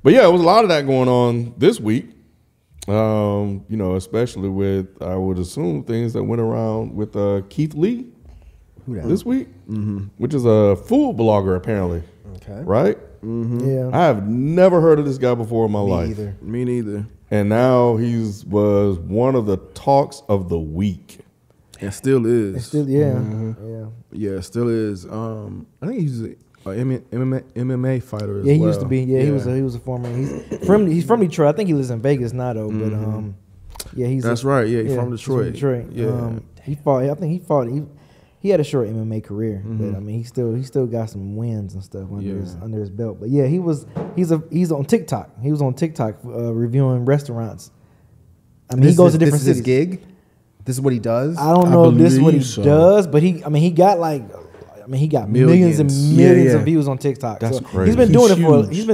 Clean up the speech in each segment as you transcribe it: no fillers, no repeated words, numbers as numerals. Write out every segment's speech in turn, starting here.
But yeah, it was a lot of that going on this week. Especially with, I would assume, things that went around with Keith Lee this week, which is a food blogger apparently. Okay. Right? Mm-hmm. Yeah. I have never heard of this guy before in my life. Me neither. And now was one of the talks of the week. It still is. It still, yeah, it still is. I think he's an MMA fighter as well. Yeah, he used to be. Yeah, he was a former. He's from Detroit. I think he lives in Vegas now though. But that's right. Yeah, he's from Detroit. Yeah, he fought. I think he fought. He had a short MMA career, but I mean, he still got some wins and stuff under his belt. But yeah, he's on TikTok. He was on TikTok reviewing restaurants. I mean, he goes to different cities. This is his gig. This is what he does. I don't know if this is what he does, but he got millions and millions of views on TikTok. That's crazy. He's been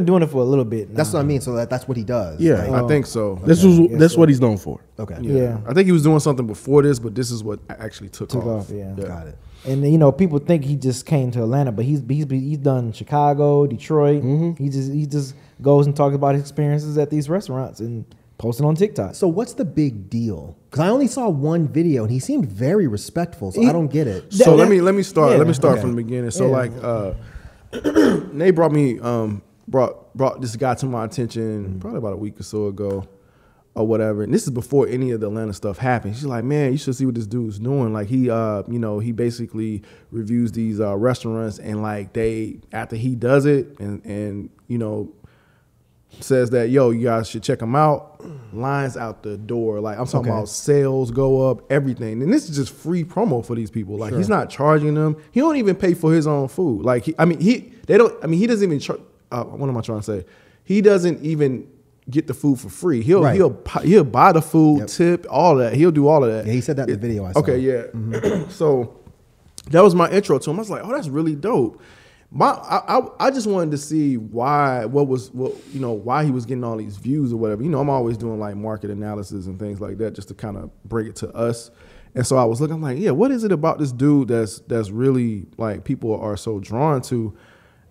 doing it for a little bit now. That's what I mean. So that's what he does. Yeah, right? I think so. That's what he's known for. Okay. Yeah. I think he was doing something before this, but this is what actually took off. Yeah. Got it. And people think he just came to Atlanta, but he's done Chicago, Detroit. He just goes and talks about his experiences at these restaurants and posting on TikTok. So what's the big deal? Because I only saw one video and he seemed very respectful. So I don't get it. So let me start. Yeah. Let me start from the beginning. So Nate brought this guy to my attention probably about a week or so ago, or whatever. And this is before any of the Atlanta stuff happened. She's like, man, you should see what this dude's doing. Like he basically reviews these restaurants, and like after he does it and says that, yo, you guys should check him out. Lines out the door. Like, I'm talking about sales go up, everything. And this is just free promo for these people. Like, he's not charging them. He don't even pay for his own food. Like, he doesn't even what am I trying to say? He doesn't even get the food for free. He'll buy the food, tip, all that. He'll do all of that. Yeah, he said that in the video I saw. Okay, yeah. Mm-hmm. So that was my intro to him. I was like, oh, that's really dope. I just wanted to see why he was getting all these views or whatever. I'm always doing like market analysis and things like that just to kind of bring it to us. And so I was looking, I'm like, yeah, what is it about this dude that's really like people are so drawn to?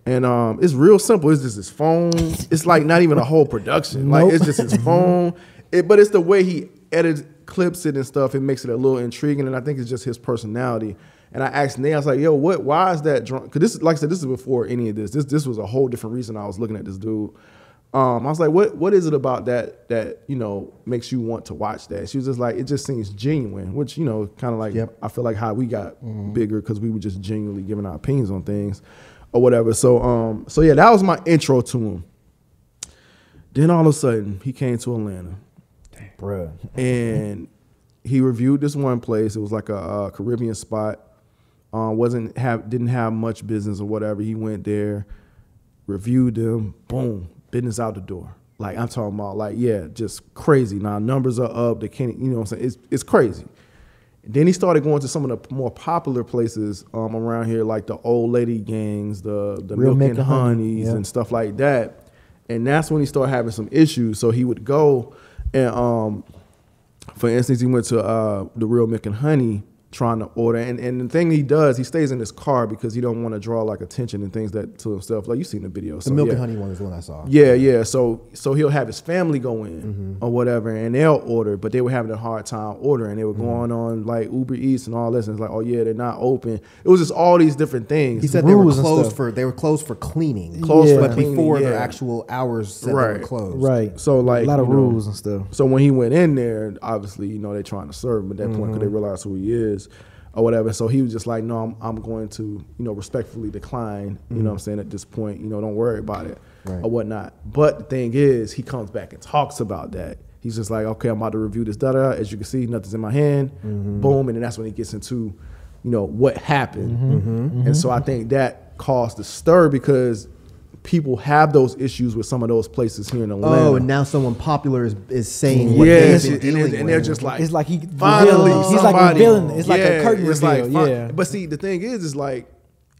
And it's real simple. It's just his phone. It's like not even a whole production. Like it's just his phone. But it's the way he edits, clips it and stuff. It makes it a little intriguing. And I think it's just his personality. And I asked Nate, I was like, yo, why is that drunk? Because this, like I said, this is before any of this. This was a whole different reason I was looking at this dude. I was like, what is it about that makes you want to watch that? She was just like, it just seems genuine, which, kind of like, I feel like how we got bigger because we were just genuinely giving our opinions on things or whatever. So yeah, that was my intro to him. Then all of a sudden, he came to Atlanta. Bruh. And he reviewed this one place. It was like a Caribbean spot. Didn't have much business or whatever. He went there, reviewed them, boom, business out the door. Like I'm talking about, like, yeah, just crazy. Now numbers are up. They can't, what I'm saying? It's crazy. And then he started going to some of the more popular places around here, like the old lady gangs, the Milk and Honeys and stuff like that. And that's when he started having some issues. So he would go and, for instance, he went to the Real Milk and Honey trying to order. And the thing he does, he stays in his car because he don't want to draw like attention and things that to himself. Like you've seen the video. The Milk and Honey one is the one I saw. Yeah. So he'll have his family go in or whatever and they'll order, but they were having a hard time ordering. They were going on like Uber Eats and all this. And it's like, oh yeah, they're not open. It was just all these different things. He said they were closed for cleaning. But before their actual hours said they were closed. Right. So like a lot of rules and stuff. So when he went in there, obviously, they're trying to serve him at that point because they realize who he is. Or whatever. So he was just like, no, I'm going to, respectfully decline, what I'm saying, at this point, don't worry about it or whatnot. But the thing is, he comes back and talks about that. He's just like, okay, I'm about to review this, As you can see, nothing's in my hand. Boom. And then that's when he gets into, what happened. And so I think that caused the stir because people have those issues with some of those places here in Atlanta. Oh, and now someone popular is saying what they've been dealing with. And they're just like, it's like finally he's like revealing. It's like a curtain reveal. But see, the thing is like,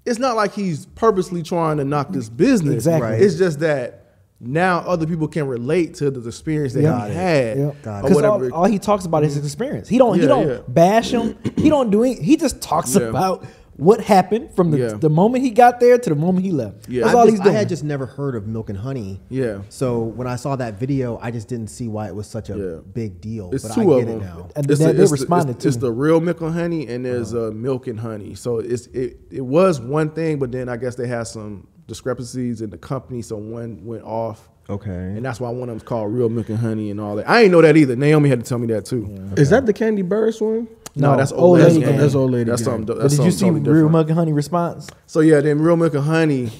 it's not like he's purposely trying to knock this business. Exactly. Right. It's just that now other people can relate to the experience that he had. Because all he talks about is his experience. He don't bash him. He don't do it. He just talks about what happened from the moment he got there to the moment he left. Yeah. That's all he's doing. I had just never heard of Milk and Honey. Yeah. So when I saw that video, I just didn't see why it was such a big deal. It's but two I of get them. it now. And they responded to it's the real Milk and Honey, and there's Milk and Honey. So it was one thing, but then I guess they had some discrepancies in the company, so one went off. Okay. And that's why one of them's called Real Milk and Honey and all that. I ain't know that either. Naomi had to tell me that too. Yeah. Okay. Is that the Candy Burris one? No, that's Old Lady Gang. That's Old Lady Gang. Gang. But did you see Real Milk and Honey response? So yeah, then Real Milk and Honey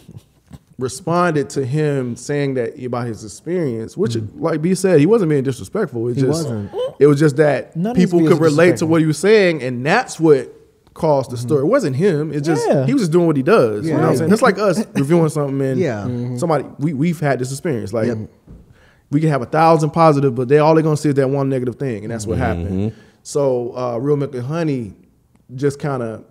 responded to him saying that about his experience, which, like B said, he wasn't being disrespectful. It was just that people could relate to what he was saying, and that's what caused the story. It wasn't him. It's just he was just doing what he does. You know what I'm saying? It's like us reviewing something, and somebody we've had this experience. Like we can have 1,000 positive, but all they're gonna see is that one negative thing, and that's what happened. So Real Milk and Honey just kind of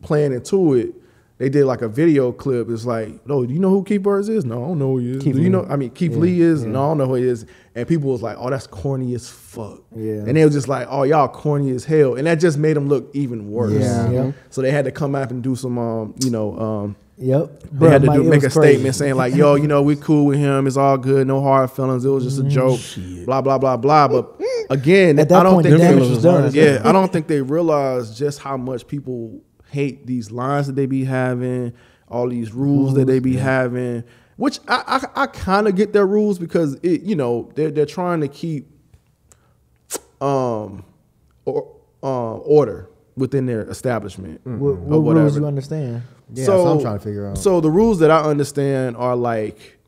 playing into it. They did like a video clip. It's like, oh, do you know who Keith Burris is? No, I don't know who he is. Do you know? I mean, Keith Lee is? No, I don't know who he is. And people was like, oh, that's corny as fuck. Yeah. And they was just like, oh, y'all corny as hell. And that just made them look even worse. Yeah. So they had to come out and do some, They had to make a statement saying like, yo, we cool with him. It's all good. No hard feelings. It was just a joke. Blah, blah, blah, blah. But again, at that point, the damage was done. Yeah, I don't think they realized just how much people hate these lines that they be having, all these rules that they be having, which I kind of get their rules because they're trying to keep order within their establishment. What rules you understand? Yeah, so I'm trying to figure out. So the rules that I understand are like,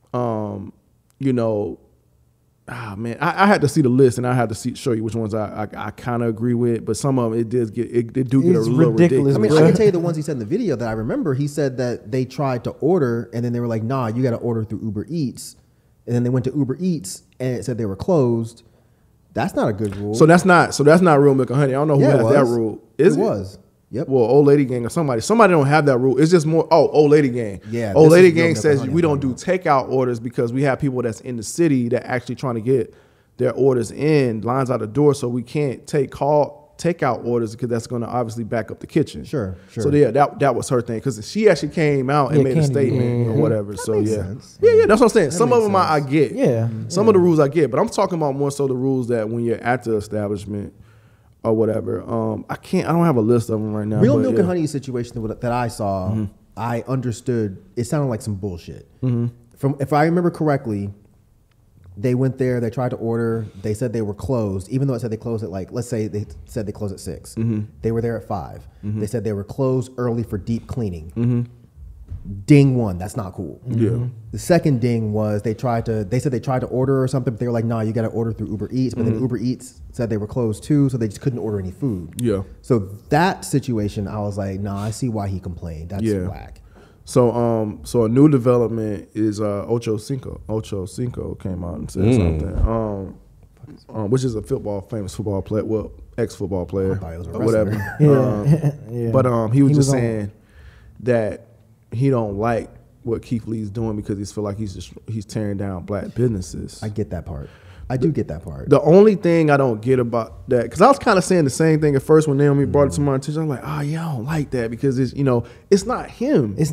man, I had to see the list and I had to show you which ones I kind of agree with, but some of them get a little ridiculous. I mean, I can tell you the ones he said in the video that I remember. He said that they tried to order and then they were like, nah, you got to order through Uber Eats. And then they went to Uber Eats and it said they were closed. That's not a good rule. So that's not Real Milk and Honey. I don't know who has that rule. It was. Yep. Well, Old Lady Gang or somebody don't have that rule. It's just more. Old Lady Gang. Yeah. Old Lady Gang says we don't do takeout orders because we have people that's in the city that actually trying to get their orders in, lines out the door, so we can't takeout orders because that's going to obviously back up the kitchen. Sure. So yeah, that was her thing because she actually came out and made a statement or whatever. That so makes yeah. sense. Yeah, that's what I'm saying. Some of them I get. Yeah. Some of the rules I get, but I'm talking about more so the rules that when you're at the establishment or whatever. I don't have a list of them right now. Real Milk and Honey situation that I saw, I understood. It sounded like some bullshit. If I remember correctly, they went there. They tried to order. They said they were closed, even though it said they closed at let's say they said they closed at 6. They were there at 5. They said they were closed early for deep cleaning. Ding one, that's not cool. Yeah. The second ding was they said they tried to order or something, but they were like, nah, you got to order through Uber Eats. But then Uber Eats said they were closed too, so they just couldn't order any food. Yeah. So that situation, I was like, nah, I see why he complained. That's whack. So a new development is Ocho Cinco came out and said something. Which is a famous football player, ex-football player or whatever. But he was just saying that he don't like what Keith Lee's doing because he feel like he's tearing down black businesses. I get that part. I do get that part. The only thing I don't get about that, because I was kind of saying the same thing at first when Naomi brought it to my attention. I'm like, I don't like that because it's not him. It's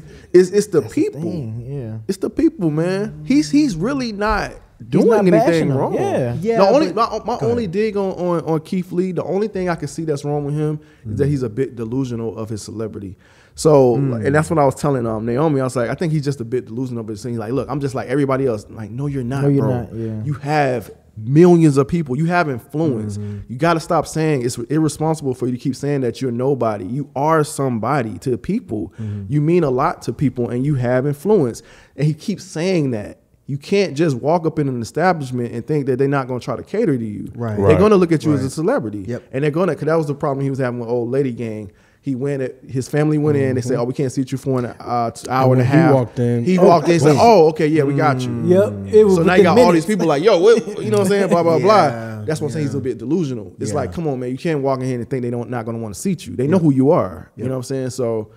the people. It's the people, man. He's really not doing anything wrong. Yeah. The only dig on Keith Lee, the only thing I can see that's wrong with him is that he's a bit delusional of his celebrity. So, and that's what I was telling Naomi. I was like, I think he's just a bit delusional, but saying like, look, I'm just like everybody else. Like, no, you're not, bro. You have millions of people. You have influence. You got to stop saying it's irresponsible for you to keep saying that you're nobody. You are somebody to people. You mean a lot to people, and you have influence. And he keeps saying that. You can't just walk up in an establishment and think that they're not going to try to cater to you. Right. They're going to look at you as a celebrity. Yep. And they're going to, because that was the problem he was having with Old Lady Gang. His family went in. They said, "Oh, we can't seat you for an hour and a half." He walked in. Said, "Oh, okay, yeah, we got you." Yep. So now you got all these people like, "Yo, what?" You know what I'm saying? Blah blah blah. That's what I'm saying. He's a bit delusional. It's like, come on, man, you can't walk in here and think not going to want to seat you. They know who you are. You know what I'm saying? So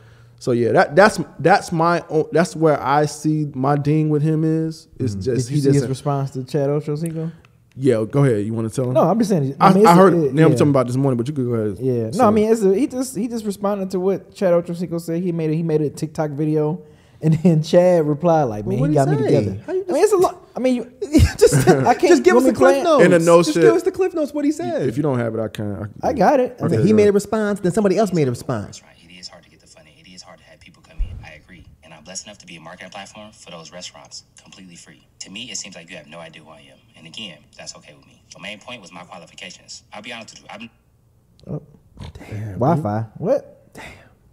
yeah, that's where I see my ding with him is. It's just Did you see his response to Chad Ochocinco? Yeah, go ahead. You want to tell him? No, I'm just saying. I heard Naomi yeah. talking about this morning, but you could go ahead. Yeah, say no, I it. mean, he just responded to what Chad Ochocinco said. He made a TikTok video, and then Chad replied like, "Man, he got me together." I mean, it's a lot. I mean, I can't just give us the cliff notes. In the no just shit. give us the cliff notes. What he said. If you don't have it, I can. I got it. Okay, He made a response, then somebody else made a response. That's right. It is hard to get the funding. It is hard to have people come in. I agree. And I'm blessed enough to be a marketing platform for those restaurants, completely free. To me, it seems like you have no idea who I am. And again, that's okay with me. The main point was my qualifications. I'll be honest with you. I've been Wi-Fi. What?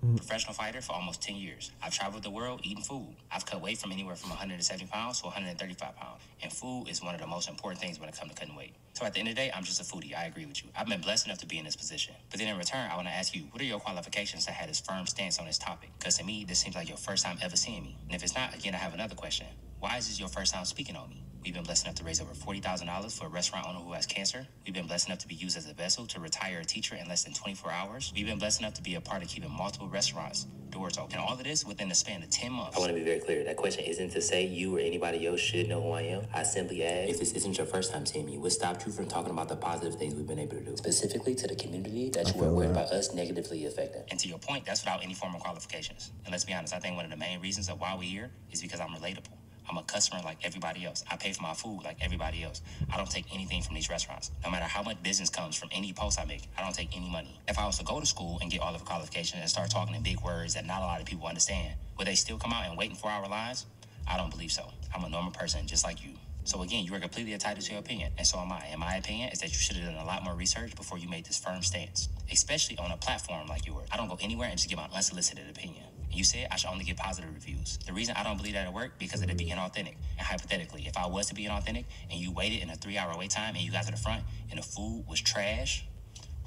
a professional fighter for almost 10 years. I've traveled the world eating food. I've cut weight from anywhere from 170 pounds to 135 pounds. And food is one of the most important things when it comes to cutting weight. So at the end of the day, I'm just a foodie. I agree with you. I've been blessed enough to be in this position. But then in return, I want to ask you, what are your qualifications to have this firm stance on this topic? Because to me, this seems like your first time ever seeing me. And if it's not, again, I have another question. Why is this your first time speaking on me? We've been blessed enough to raise over $40,000 for a restaurant owner who has cancer. We've been blessed enough to be used as a vessel to retire a teacher in less than 24 hours. We've been blessed enough to be a part of keeping multiple restaurants doors open. And all of this within the span of 10 months. I want to be very clear. That question isn't to say you or anybody else should know who I am. I simply ask, if this isn't your first time seeing me, what stopped you from talking about the positive things we've been able to do? Specifically to the community that you were worried about us negatively affecting. And to your point, that's without any formal qualifications. And let's be honest, I think one of the main reasons of why we're here is because I'm relatable. I'm a customer like everybody else. I pay for my food like everybody else. I don't take anything from these restaurants. No matter how much business comes from any post I make, I don't take any money. If I was to go to school and get all of the qualifications and start talking in big words that not a lot of people understand, would they still come out and wait in 4-hour lines? I don't believe so. I'm a normal person just like you. So again, you are completely entitled to your opinion, and so am I. And my opinion is that you should have done a lot more research before you made this firm stance, especially on a platform like yours. I don't go anywhere and just give my unsolicited opinion. You said I should only give positive reviews. The reason I don't believe that it'll work because it'd be inauthentic. And hypothetically, if I was to be inauthentic and you waited in a 3-hour wait time and you got to the front and the food was trash,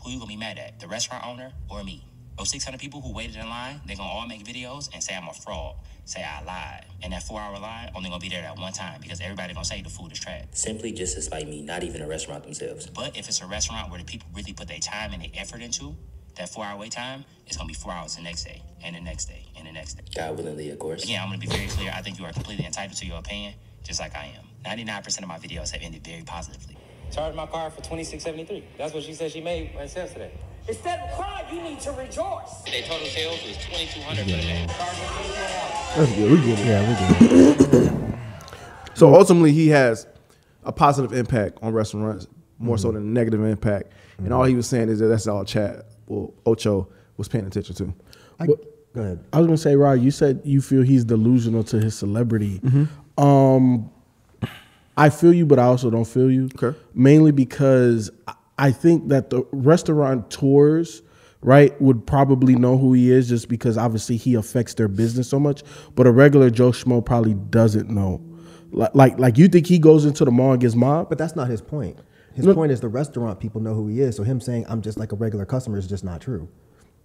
who you gonna be mad at? The restaurant owner or me? Those 600 people who waited in line, they're gonna all make videos and say I'm a fraud, say I lied. And that 4-hour line only gonna be there that one time because everybody gonna say the food is trash. Simply just to spite me, not even a restaurant themselves. But if it's a restaurant where the people really put their time and their effort into, that 4-hour wait time is gonna be 4 hours the next day, and the next day, and the next day. God willingly, of course. Again, I'm gonna be very clear. I think you are completely entitled to your opinion, just like I am. 99% of my videos have ended very positively. Charged my car for $26.73. That's what she said she made when sales today. Instead of crying, you need to rejoice. Their total sales was $2,200 for the day. That's good. We get it. Yeah, we do. So ultimately, he has a positive impact on restaurants, more so than a negative impact. And all he was saying is that that's all Chad, well, Ocho was paying attention to. Go ahead. I was gonna say, Rod, you said you feel he's delusional to his celebrity. I feel you, but I also don't feel you. Okay. Mainly because I think that the restaurateurs, right, would probably know who he is just because obviously he affects their business so much. But a regular Joe Schmo probably doesn't know. Like you think he goes into the mall and gets mobbed? But that's not his point. His point is the restaurant people know who he is. So him saying I'm just like a regular customer is just not true.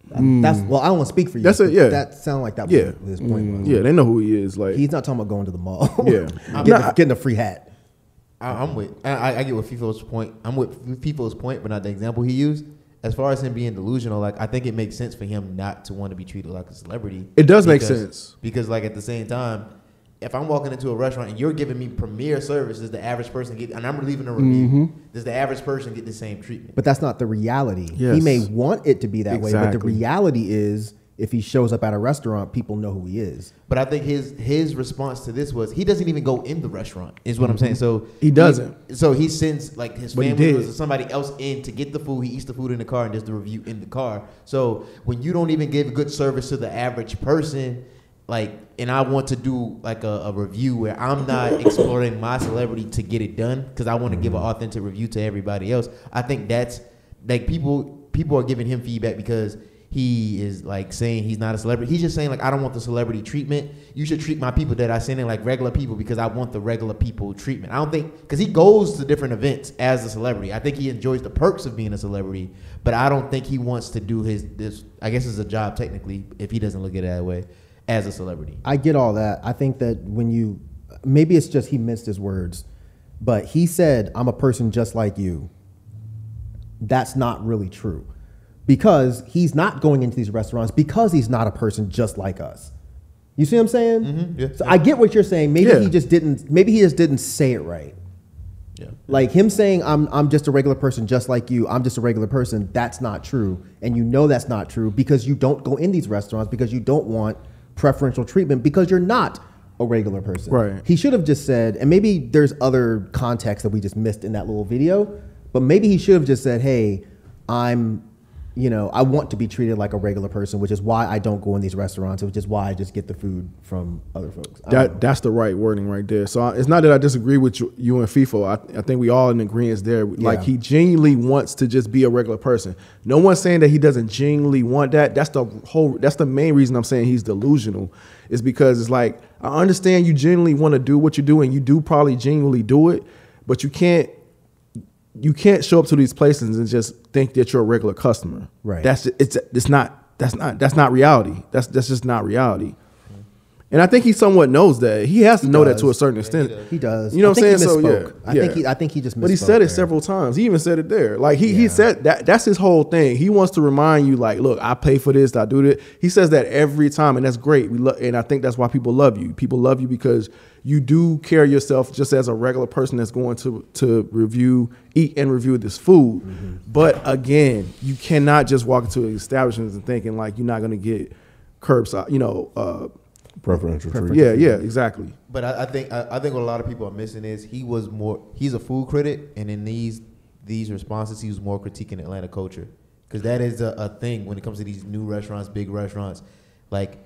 That's well, I don't want to speak for you. That's it. Yeah, that sounded like that. Yeah, was his point. Was. Yeah, they know who he is. Like He's not talking about going to the mall. Yeah. getting a free hat. I'm with. I get what FIFO's point. I'm with FIFO's point, but not the example he used. As far as him being delusional, like I think it makes sense for him not to want to be treated like a celebrity. It does make sense because, like, at the same time, if I'm walking into a restaurant and you're giving me premier service, does the average person get? And I'm leaving a review. Does the average person get the same treatment? But that's not the reality. Yes. He may want it to be that way, but the Exactly. reality is, if he shows up at a restaurant, people know who he is. But I think his response to this was he doesn't even go in the restaurant. Is what I'm saying. So He doesn't. So he sends like his But he family did. or somebody else in to get the food. He eats the food in the car and does the review in the car. So when you don't even give good service to the average person, like, and I want to do like a review where I'm not exploring my celebrity to get it done because I want to give an authentic review to everybody else. I think that's like people are giving him feedback because he is like saying he's not a celebrity. He's just saying like, I don't want the celebrity treatment. You should treat my people that I send in like regular people because I want the regular people treatment. I don't think, because he goes to different events as a celebrity. I think he enjoys the perks of being a celebrity, but I don't think he wants to do this, I guess it's a job technically if he doesn't look at it that way, as a celebrity. I get all that. I think that maybe it's just he missed his words, but he said, I'm a person just like you. That's not really true. Because he's not going into these restaurants because he's not a person just like us. You see what I'm saying? Yeah. So I get what you're saying. Maybe Yeah. he just didn't say it right. Yeah. Like him saying, I'm just a regular person just like you. I'm just a regular person. That's not true. And you know that's not true because you don't go in these restaurants because you don't want preferential treatment because you're not a regular person. Right. He should have just said, and maybe there's other context that we just missed in that little video, but maybe he should have just said, hey, I want to be treated like a regular person, which is why I don't go in these restaurants, which is why I just get the food from other folks. That's the right wording right there. So it's not that I disagree with you and FIFO. I think we all in agreement there. Like he genuinely wants to just be a regular person. No one's saying that he doesn't genuinely want that. That's the main reason I'm saying he's delusional, is because it's like, I understand you genuinely want to do what you do, and you do probably genuinely do it, but you can't show up to these places and just think that you're a regular customer. Right. That's not reality. That's just not reality. And I think he somewhat knows that. He has to know that to a certain extent. He does. You know what I'm saying? So I think he just misspoke. But he said it several times. He even said it there. Like he said that's his whole thing. He wants to remind you, like, look, I pay for this, I do this. He says that every time, and that's great. And I think that's why people love you. People love you because you do carry yourself just as a regular person that's going to eat and review this food. Mm-hmm. But again, you cannot just walk into establishments and thinking like you're not going to get curbside, preferential treatment. Yeah, exactly. But I think what a lot of people are missing is he's a food critic, and in these responses, he was more critiquing Atlanta culture, because that is a thing when it comes to these new restaurants, big restaurants. Like,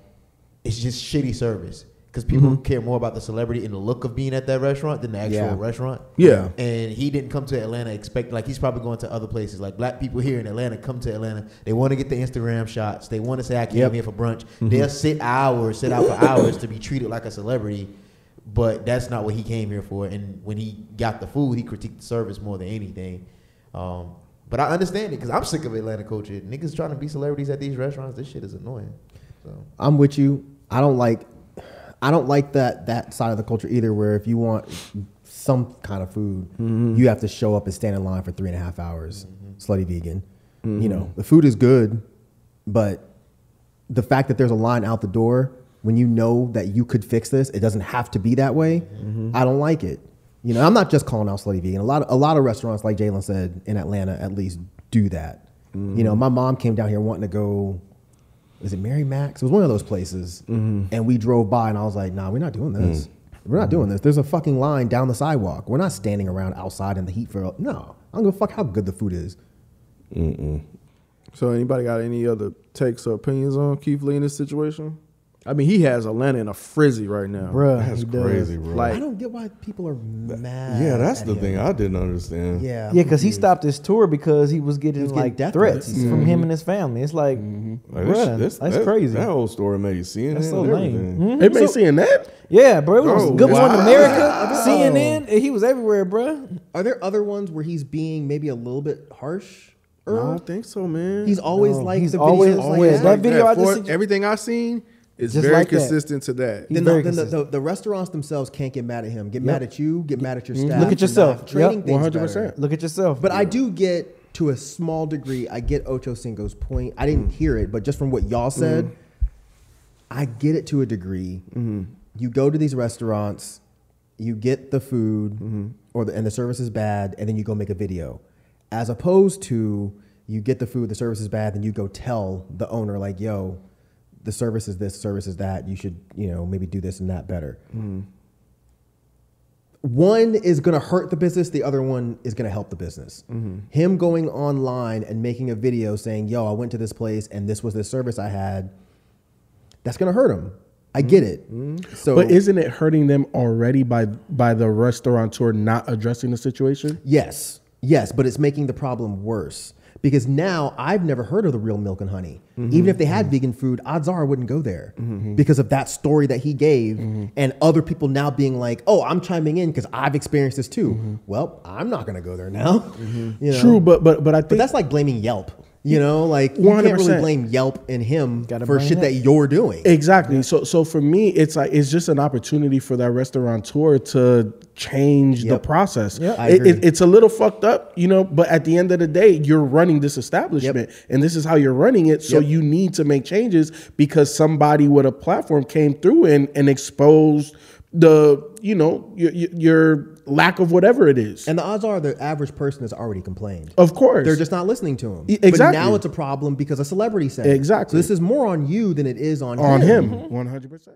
it's just shitty service. Because people care more about the celebrity and the look of being at that restaurant than the actual restaurant. Yeah. And he didn't come to Atlanta he's probably going to other places. Like, black people here in Atlanta come to Atlanta. They want to get the Instagram shots. They want to say, I came here for brunch. They'll sit out for hours to be treated like a celebrity. But that's not what he came here for. And when he got the food, he critiqued the service more than anything. But I understand it, because I'm sick of Atlanta culture. Niggas trying to be celebrities at these restaurants. This shit is annoying. So I'm with you. I don't like that side of the culture either, where if you want some kind of food, you have to show up and stand in line for 3.5 hours. Slutty vegan. The food is good, but the fact that there's a line out the door when you know that you could fix this, it doesn't have to be that way. I don't like it. I'm not just calling out slutty vegan. A lot of restaurants, like Jalen said, in Atlanta at least, do that. My mom came down here wanting to go. Is it Mary Max? It was one of those places. And we drove by and I was like, nah, we're not doing this. We're not doing this. There's a fucking line down the sidewalk. We're not standing around outside in the heat for, no. I don't give a fuck how good the food is. So anybody got any other takes or opinions on Keith Lee in this situation? I mean, he has Atlanta in a frizzy right now. Bruh, that's crazy, bro. Like, I don't get why people are mad. Yeah, that's the thing I didn't understand. Yeah, because he stopped his tour because he was getting death threats from him and his family. It's like, bruh, that's crazy. That whole story made CNN. That's so and lame. everything. It made CNN? Yeah, bro. It was Good Morning America, Oh. CNN. He was everywhere, bro. Are there other ones where he's being maybe a little bit harsh? I don't think so, man. He's always he's the always videos like that. That video I just everything I've seen is Just very like that. consistent to that. He's Then, very then consistent. the restaurants themselves can't get mad at him. Get mad at you. Get mad at your staff. Look at for yourself. not Trading Yep. things 100%. better. Look at yourself. But I do get, to a small degree, I get Ocho Cinco's point. I didn't hear it, but just from what y'all said, I get it to a degree. You go to these restaurants, you get the food, and the service is bad, and then you go make a video. As opposed to, you get the food, the service is bad, then you go tell the owner, like, yo, the service is this, service is that. You should, maybe do this and that better. One is going to hurt the business. The other one is going to help the business. Him going online and making a video saying, yo, I went to this place and this was the service I had, that's going to hurt him. I get it. So, But isn't it hurting them already by the restaurateur not addressing the situation? Yes, but it's making the problem worse. Because now I've never heard of the Real Milk and Honey. Even if they had vegan food, odds are I wouldn't go there because of that story that he gave and other people now being like, oh, I'm chiming in because I've experienced this too. Well, I'm not going to go there now. True, but I think But that's like blaming Yelp. Like you 100%. can't really blame Yelp and him for blame shit him. that you're doing. Exactly. So for me, it's just an opportunity for that restaurateur to change the process. Yep, I agree. It's a little fucked up, you know, but at the end of the day, you're running this establishment and this is how you're running it. So you need to make changes because somebody with a platform came through and exposed the, you know, your lack of whatever it is. And the odds are the average person has already complained. Of course. They're just not listening to him. Exactly. But now it's a problem because a celebrity said it. Exactly. So this is more on you than it is on him. On him, 100%.